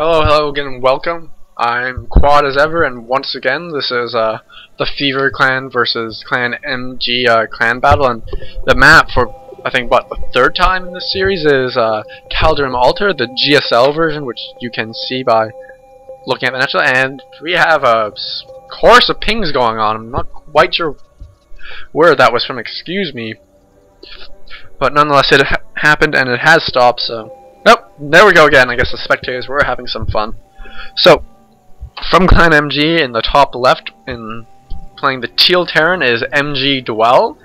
Hello again, and welcome. I'm Quad as ever, and once again, this is the Fever Clan versus Clan MG clan battle, and the map for I think the third time in this series is Caldrum Altar, the GSL version, which you can see by looking at the natural. And we have a chorus of pings going on. I'm not quite sure where that was from. Excuse me, but nonetheless, it happened and it has stopped. So. Nope, there we go again. I guess the spectators were having some fun. So, from Clan MG in the top left, in playing the teal Terran is MGDwell,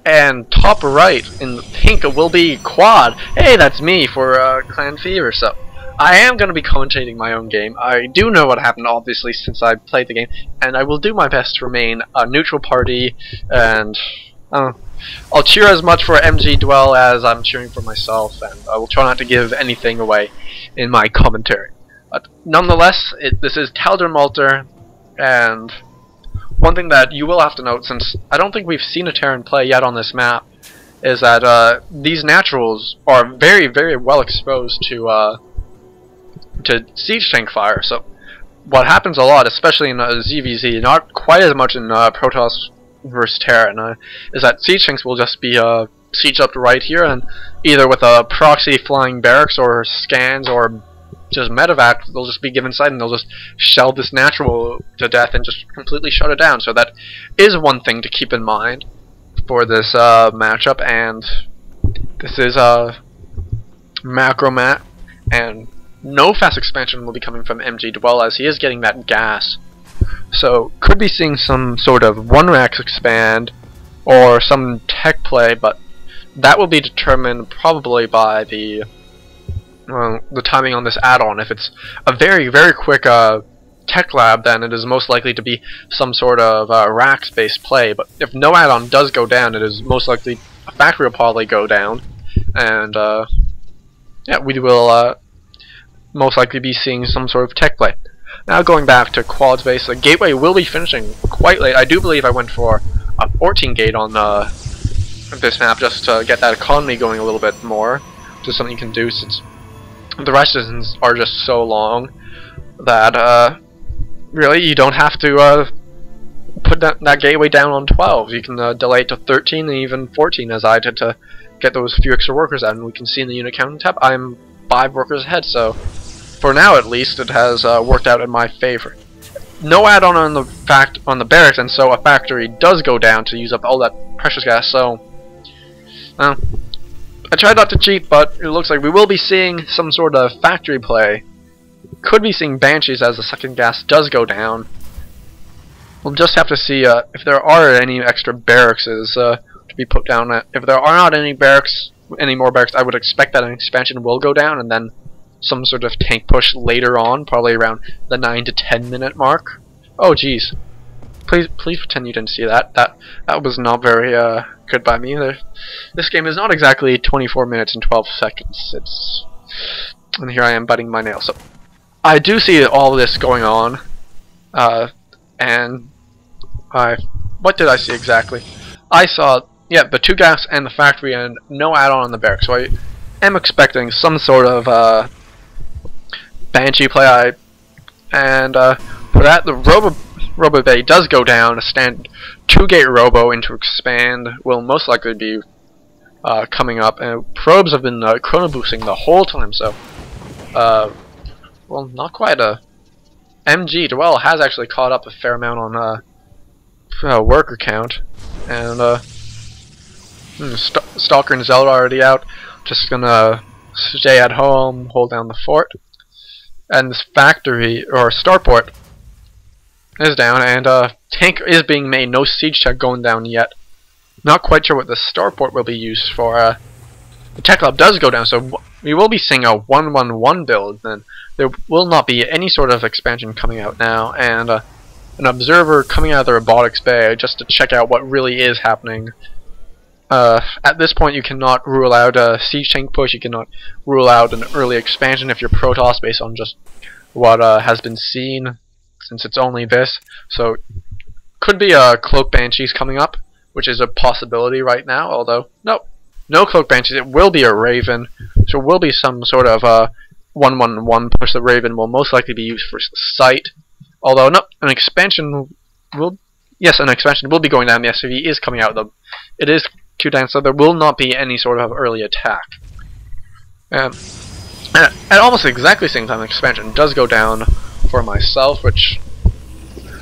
and top right in pink will be Quad. Hey, that's me for Clan Fever. So, I am going to be commentating my own game. I do know what happened, obviously, since I played the game, and I will do my best to remain a neutral party, and I'll cheer as much for MGDwell as I'm cheering for myself, and I will try not to give anything away in my commentary. But nonetheless, this is Caldrum Altar, and one thing that you will have to note, since I don't think we've seen a Terran play yet on this map, is that these naturals are very, very well exposed to siege tank fire. So what happens a lot, especially in ZVZ, not quite as much in Protoss versus Terran, is that siege tanks will just be sieged up right here, and either with a proxy flying barracks or scans or just medevac, they'll just be given sight and they'll just shell this natural to death and just completely shut it down. So that is one thing to keep in mind for this matchup, and this is a macro map, and no fast expansion will be coming from MGDwell as he is getting that gas. So, could be seeing some sort of one-rack expand or some tech play, but that will be determined probably by the timing on this add-on. If it's a very, very quick tech lab, then it is most likely to be some sort of racks-based play. But if no add-on does go down, it is most likely a factory will probably go down, and yeah, we will most likely be seeing some sort of tech play. Now going back to Quad's base, the gateway will be finishing quite late. I do believe I went for a 14 gate on this map just to get that economy going a little bit more. Just something you can do since the resistance are just so long that really you don't have to put that gateway down on 12. You can delay it to 13 and even 14 as I did to get those few extra workers out. And we can see in the unit counting tab I'm 5 workers ahead, so for now at least it has worked out in my favor. No add-on on the barracks, and so a factory does go down to use up all that precious gas. So I tried not to cheat, but it looks like we will be seeing some sort of factory play. Could be seeing Banshees as the second gas does go down. We'll just have to see if there are any extra barracks to be put down. If there are not any more barracks, I would expect that an expansion will go down, and then some sort of tank push later on, probably around the 9 to 10 minute mark. Oh jeez. Please pretend you didn't see that. That was not very good by me. This game is not exactly 24 minutes and 12 seconds. And here I am biting my nails. So I do see all this going on. And what did I see exactly? I saw, yeah, the 2 gas and the factory and no add-on on the barracks. So I am expecting some sort of Banshee play, and for that the Robo Bay does go down. A standard 2-gate Robo into expand will most likely be coming up, and probes have been chrono boosting the whole time. So, well, not quite. MGDwell has actually caught up a fair amount on worker count, and Stalker and Zelda are already out. Just gonna stay at home, hold down the fort. And this factory, or starport, is down, and tank is being made. No siege tech going down yet. Not quite sure what the starport will be used for. The tech lab does go down, so we will be seeing a 1-1-1 build. Then there will not be any sort of expansion coming out now, and an observer coming out of the robotics bay just to check out what really is happening. At this point you cannot rule out a siege tank push, you cannot rule out an early expansion if you're Protoss based on just what has been seen, since it's only this. So could be a Cloak Banshees coming up, which is a possibility right now, although no Cloak Banshees. It will be a Raven, so it will be some sort of 1-1-1 push the Raven will most likely be used for sight. Although no, an expansion will be going down. The SCV is coming out. It is Q down, so there will not be any sort of early attack. At almost exactly the same time, expansion does go down for myself, which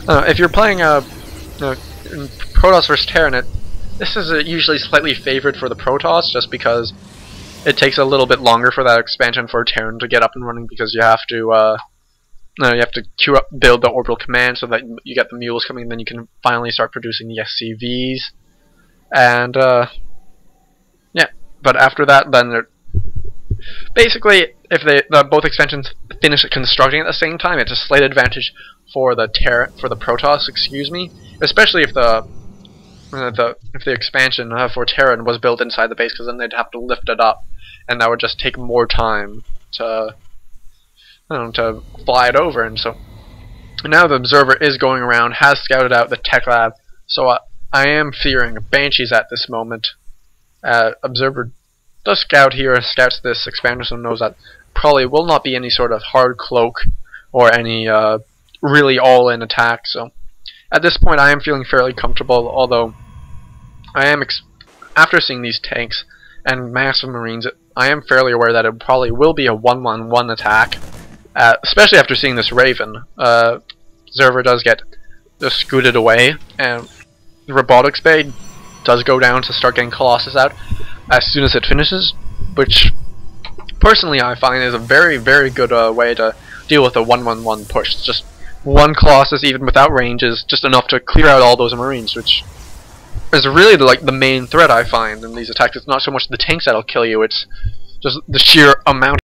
if you're playing Protoss versus Terran, this is usually slightly favored for the Protoss, just because it takes a little bit longer for that expansion for Terran to get up and running, because you have to queue up, build the orbital command so that you get the mules coming, and then you can finally start producing the SCVs. And yeah, but after that, then they're basically, if both expansions finish constructing at the same time, it's a slight advantage for the Protoss, excuse me, especially if the expansion for Terran was built inside the base, because then they'd have to lift it up, and that would just take more time to fly it over. And so now the observer is going around, has scouted out the tech lab, so I am fearing Banshees at this moment. Observer does scout here, scouts this expander, so knows that probably will not be any sort of hard cloak or any really all-in attack. So at this point I am feeling fairly comfortable, although I am, after seeing these tanks and massive marines, I am fairly aware that it probably will be a 1-1-1 attack, especially after seeing this Raven. Observer does get just scooted away, and the robotics bay does go down to start getting Colossus out as soon as it finishes, which personally I find is a very, very good way to deal with a 1-1-1 push. It's just one Colossus, even without range, is just enough to clear out all those marines, which is really the main threat I find in these attacks. It's not so much the tanks that'll kill you, it's just the sheer amount